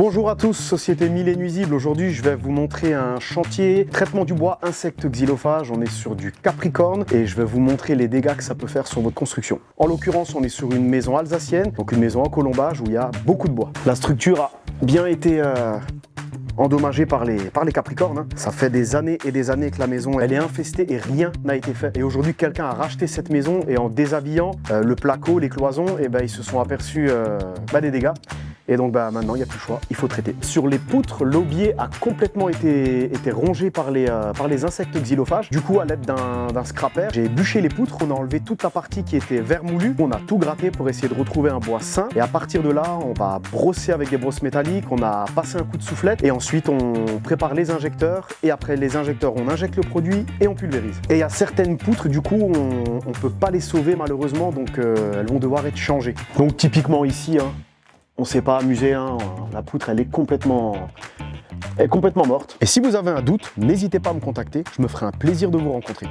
Bonjour à tous, Société Mille et Nuisibles. Aujourd'hui, je vais vous montrer un chantier traitement du bois insectes xylophages. On est sur du Capricorne et je vais vous montrer les dégâts que ça peut faire sur votre construction. En l'occurrence, on est sur une maison alsacienne, donc une maison en colombage où il y a beaucoup de bois. La structure a bien été endommagée par les Capricornes. Hein. Ça fait des années et des années que la maison elle est infestée et rien n'a été fait. Et aujourd'hui, quelqu'un a racheté cette maison et en déshabillant le placo, les cloisons, et ils se sont aperçus des dégâts. Et donc maintenant, il n'y a plus le choix, il faut traiter. Sur les poutres, l'aubier a complètement été rongé par les insectes xylophages. Du coup, à l'aide d'un scraper, j'ai bûché les poutres, on a enlevé toute la partie qui était vermoulue. On a tout gratté pour essayer de retrouver un bois sain. Et à partir de là, on va brosser avec des brosses métalliques, on a passé un coup de soufflette et ensuite on prépare les injecteurs. Et après les injecteurs, on injecte le produit et on pulvérise. Et il y a certaines poutres, du coup, on ne peut pas les sauver malheureusement, donc elles vont devoir être changées. Donc typiquement ici, on ne s'est pas amusé, la poutre elle est complètement morte. Et si vous avez un doute, n'hésitez pas à me contacter, je me ferai un plaisir de vous rencontrer.